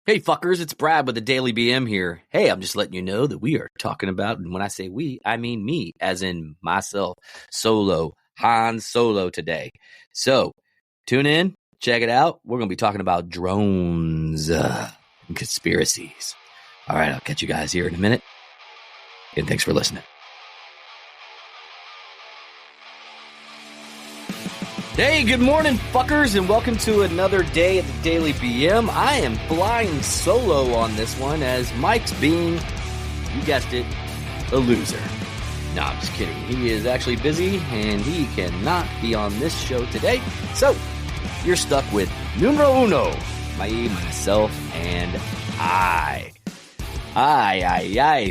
Hey fuckers, it's Brad with the Daily BM here. Hey, I'm just letting you know that we are talking about, and when I say we, I mean me, as in myself, solo, Han Solo today. So, tune in, check it out. We're going to be talking about drones and conspiracies. All right, I'll catch you guys here in a minute, and thanks for listening. Hey, good morning, fuckers, and welcome to another day at the Daily BM. I am flying solo on this one as Mike's being, you guessed it, a loser. No, I'm just kidding. He is actually busy, and he cannot be on this show today. So, you're stuck with numero uno, myself, and I.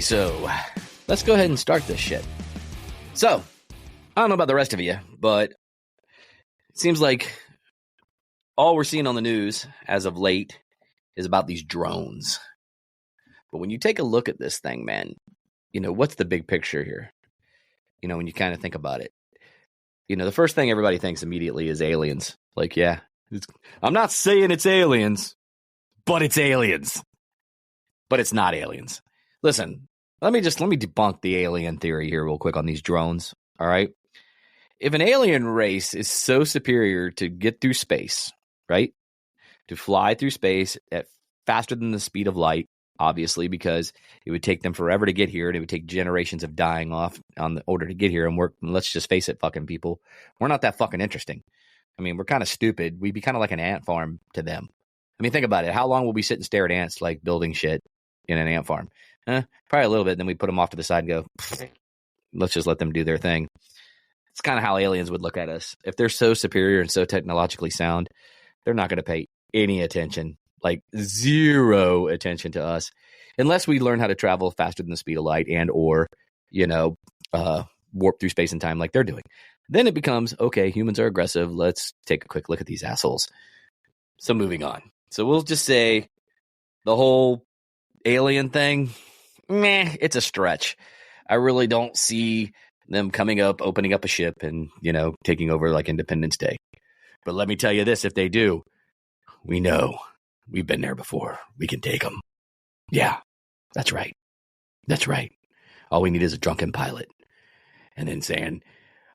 So, let's go ahead and start this shit. So, I don't know about the rest of you, but it seems like all we're seeing on the news as of late is about these drones. But when you take a look at this thing, man, you know, what's the big picture here? You know, when you kind of think about it, you know, the first thing everybody thinks immediately is aliens. Like, yeah, I'm not saying it's aliens, but it's aliens. But it's not aliens. Listen, let me debunk the alien theory here real quick on these drones. All right. If an alien race is so superior to get through space, right, to fly through space at faster than the speed of light, obviously, because it would take them forever to get here, and it would take generations of dying off in order to get here, and let's just face it, fucking people, we're not that fucking interesting. I mean, we're kind of stupid. We'd be kind of like an ant farm to them. I mean, think about it. How long will we sit and stare at ants like building shit in an ant farm? Probably a little bit, then we put them off to the side and go, let's just let them do their thing. It's kind of how aliens would look at us. If they're so superior and so technologically sound, they're not going to pay any attention, like zero attention to us, unless we learn how to travel faster than the speed of light and or, warp through space and time like they're doing. Then it becomes, okay, humans are aggressive. Let's take a quick look at these assholes. So moving on. So we'll just say the whole alien thing, it's a stretch. I really don't see them coming up, opening up a ship and, taking over like Independence Day. But let me tell you this, if they do, we know we've been there before. We can take them. Yeah, that's right. That's right. All we need is a drunken pilot. And then saying,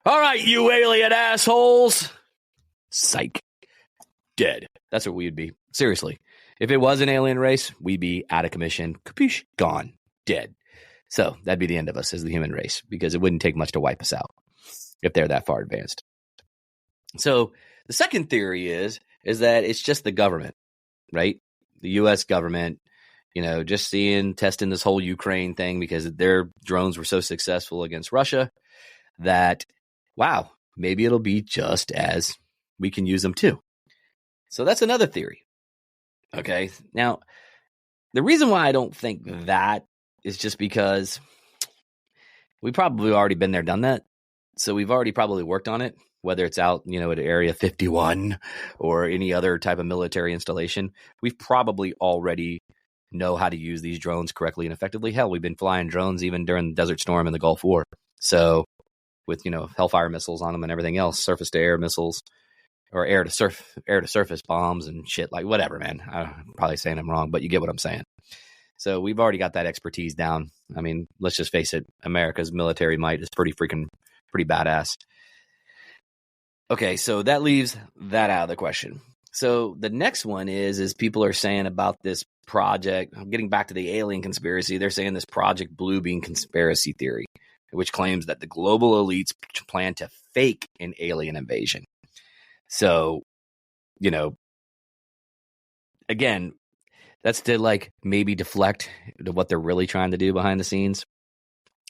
all right, you alien assholes. Psych. Dead. That's what we would be. Seriously. If it was an alien race, we'd be out of commission. Capiche? Gone. Dead. So that'd be the end of us as the human race, because it wouldn't take much to wipe us out if they're that far advanced. So the second theory is that it's just the government, right? The U.S. government, just testing this whole Ukraine thing because their drones were so successful against Russia that, wow, maybe it'll be just as we can use them too. So that's another theory. Okay. Now, the reason why I don't think that is just because we probably already been there, done that. So we've already probably worked on it, whether it's out, at Area 51 or any other type of military installation. We've probably already know how to use these drones correctly and effectively. Hell, we've been flying drones even during the Desert Storm and the Gulf War. So with, Hellfire missiles on them and everything else, surface to air missiles or air to surface bombs and shit, like whatever, man. I'm probably saying I'm wrong, but you get what I'm saying. So we've already got that expertise down. I mean, let's just face it. America's military might is pretty badass. Okay, so that leaves that out of the question. So the next one is people are saying about this project, getting back to the alien conspiracy, they're saying this Project Bluebeam conspiracy theory, which claims that the global elites plan to fake an alien invasion. So, again, that's to maybe deflect to what they're really trying to do behind the scenes.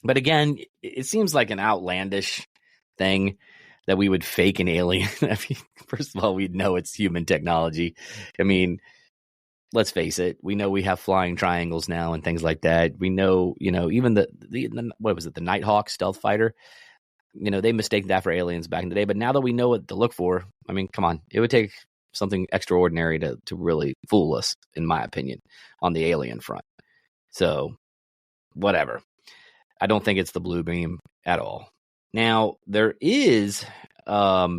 But again, it seems like an outlandish thing that we would fake an alien. I mean, first of all, we know it's human technology. I mean, let's face it. We know we have flying triangles now and things like that. We know, even the what was it? The Nighthawk stealth fighter. They mistaked that for aliens back in the day. But now that we know what to look for, I mean, come on, it would take something extraordinary to really fool us, in my opinion, on the alien front. So, whatever. I don't think it's the blue beam at all. Now, there is a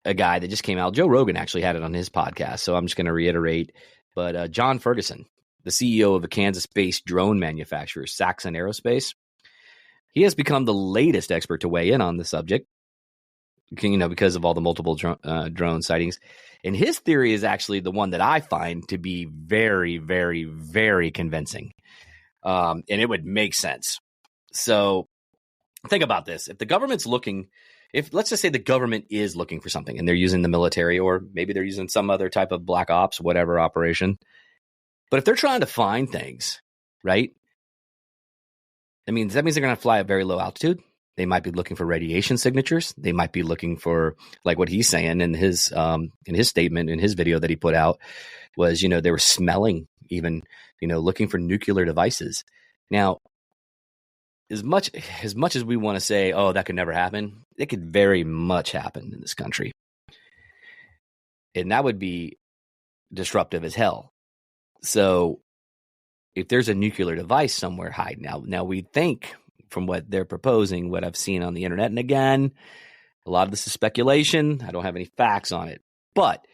guy that just came out. Joe Rogan actually had it on his podcast, so I'm just going to reiterate But John Ferguson, the CEO of the Kansas-based drone manufacturer Saxon Aerospace, he has become the latest expert to weigh in on the subject, because of all the multiple drone sightings. And his theory is actually the one that I find to be very, very, very convincing. And it would make sense. So think about this. If the government's looking, let's just say the government is looking for something and they're using the military, or maybe they're using some other type of black ops, whatever operation. But if they're trying to find things, right? That means they're going to fly at very low altitude. They might be looking for radiation signatures. They might be looking for, like what he's saying in his statement, in his video that he put out, was, they were smelling, even, looking for nuclear devices. Now, as much as we want to say, oh, that could never happen, it could very much happen in this country. And that would be disruptive as hell. So if there's a nuclear device somewhere hiding out, now we think, from what they're proposing, what I've seen on the internet, and again, a lot of this is speculation. I don't have any facts on it, but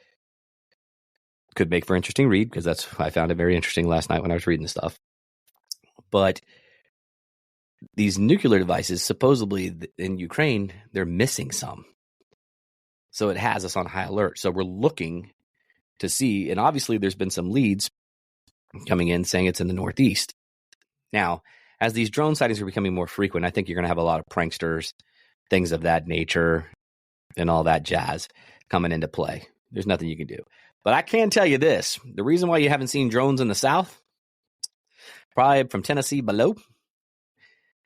could make for interesting read, because I found it very interesting last night when I was reading the stuff. But these nuclear devices, supposedly in Ukraine, they're missing some. So it has us on high alert. So we're looking to see, and obviously there's been some leads coming in saying it's in the Northeast. Now, as these drone sightings are becoming more frequent, I think you're going to have a lot of pranksters, things of that nature, and all that jazz coming into play. There's nothing you can do. But I can tell you this. The reason why you haven't seen drones in the South, probably from Tennessee below,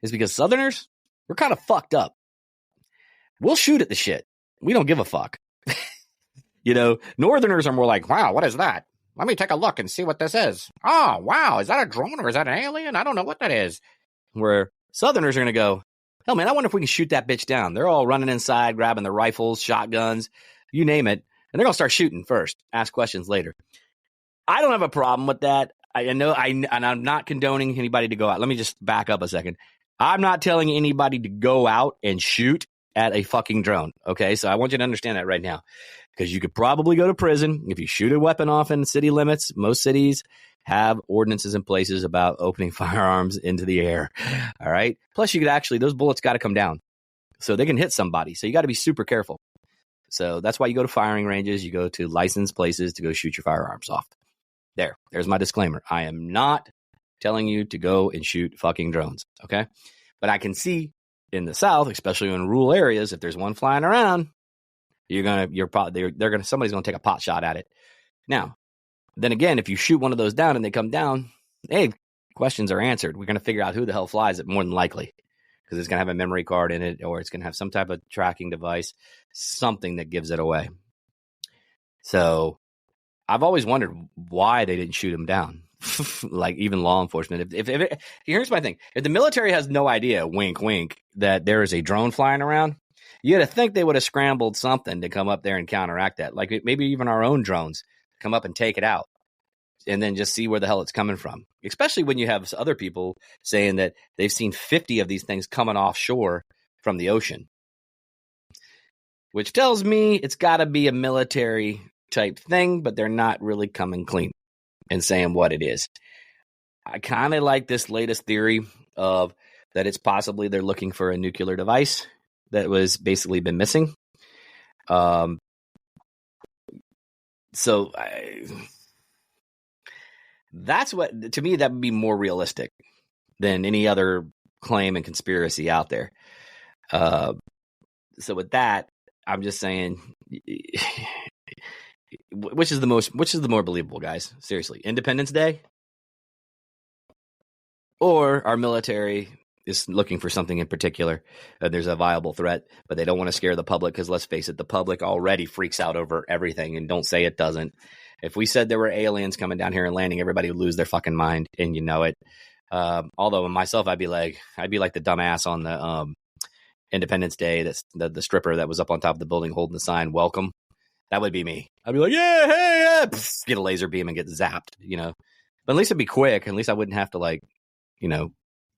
is because Southerners, we're kind of fucked up. We'll shoot at the shit. We don't give a fuck. Northerners are more like, wow, what is that? Let me take a look and see what this is. Oh, wow. Is that a drone or is that an alien? I don't know what that is. Where Southerners are going to go, hell, man, I wonder if we can shoot that bitch down. They're all running inside, grabbing their rifles, shotguns, you name it. And they're going to start shooting first, ask questions later. I don't have a problem with that. And I'm not condoning anybody to go out. Let me just back up a second. I'm not telling anybody to go out and shoot at a fucking drone. Okay, so I want you to understand that right now. Because you could probably go to prison if you shoot a weapon off in city limits. Most cities have ordinances in places about opening firearms into the air. All right. Plus, you could actually, those bullets got to come down so they can hit somebody. So you got to be super careful. So that's why you go to firing ranges. You go to licensed places to go shoot your firearms off. There's my disclaimer. I am not telling you to go and shoot fucking drones. Okay. But I can see in the South, especially in rural areas, if there's one flying around, somebody's gonna take a pot shot at it. Now, then again, if you shoot one of those down and they come down, hey, questions are answered. We're gonna figure out who the hell flies it more than likely, because it's gonna have a memory card in it, or it's gonna have some type of tracking device, something that gives it away. So, I've always wondered why they didn't shoot him down. Like even law enforcement. Here's my thing: if the military has no idea, wink, wink, that there is a drone flying around, you got to think they would have scrambled something to come up there and counteract that. Like maybe even our own drones come up and take it out, and then just see where the hell it's coming from. Especially when you have other people saying that they've seen 50 of these things coming offshore from the ocean, which tells me it's got to be a military type thing, but they're not really coming clean and saying what it is. I kind of like this latest theory of that it's possibly they're looking for a nuclear device that was basically been missing. That's what, to me, that would be more realistic than any other claim and conspiracy out there. So with that, I'm just saying, which is the more believable, guys? Seriously, Independence Day, or our military is looking for something in particular. There's a viable threat, but they don't want to scare the public, because let's face it, the public already freaks out over everything, and don't say it doesn't. If we said there were aliens coming down here and landing, everybody would lose their fucking mind, and you know it. Although myself, I'd be like the dumbass on the Independence Day, that's the stripper that was up on top of the building holding the sign, welcome. That would be me. I'd be like, yeah, hey, yeah, pff, get a laser beam and get zapped, But at least it'd be quick. At least I wouldn't have to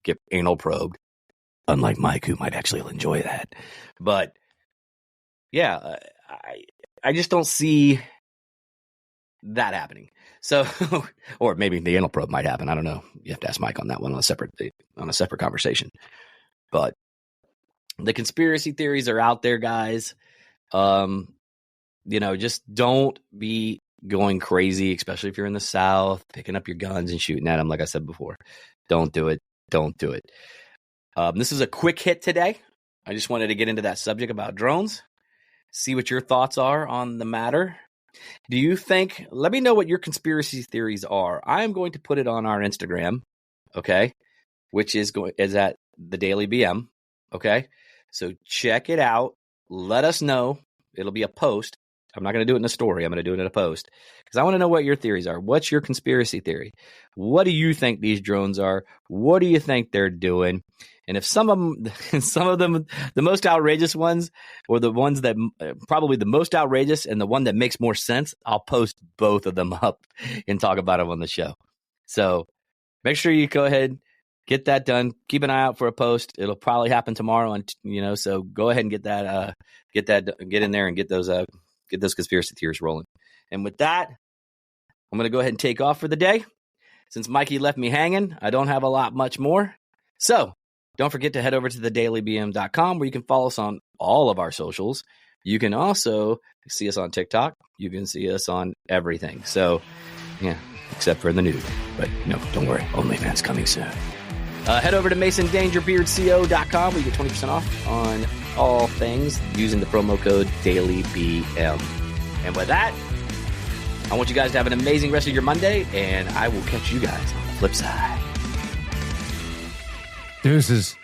get anal probed. Unlike Mike, who might actually enjoy that. But yeah, I just don't see that happening. So, or maybe the anal probe might happen. I don't know. You have to ask Mike on that one on a separate conversation. But the conspiracy theories are out there, guys. Just don't be going crazy, especially if you're in the South, picking up your guns and shooting at them. Like I said before, don't do it. Don't do it. This is a quick hit today. I just wanted to get into that subject about drones, see what your thoughts are on the matter. Do you think, let me know what your conspiracy theories are. I'm going to put it on our Instagram, okay, which is at the Daily BM, okay? So check it out. Let us know. It'll be a post. I'm not going to do it in a story. I'm going to do it in a post because I want to know what your theories are. What's your conspiracy theory? What do you think these drones are? What do you think they're doing? And if some of them, the most outrageous ones, or the ones that probably the most outrageous and the one that makes more sense, I'll post both of them up and talk about them on the show. So make sure you go ahead, get that done. Keep an eye out for a post. It'll probably happen tomorrow, so go ahead and get in there and get those conspiracy theories rolling. And with that, I'm going to go ahead and take off for the day. Since Mikey left me hanging, I don't have a lot much more. So don't forget to head over to thedailybm.com where you can follow us on all of our socials. You can also see us on TikTok. You can see us on everything. So, yeah, except for the nude. But no, don't worry. OnlyFans coming soon. Head over to masondangerbeardco.com where you get 20% off on all things using the promo code DailyBM. And with that, I want you guys to have an amazing rest of your Monday, and I will catch you guys on the flip side. Deuces.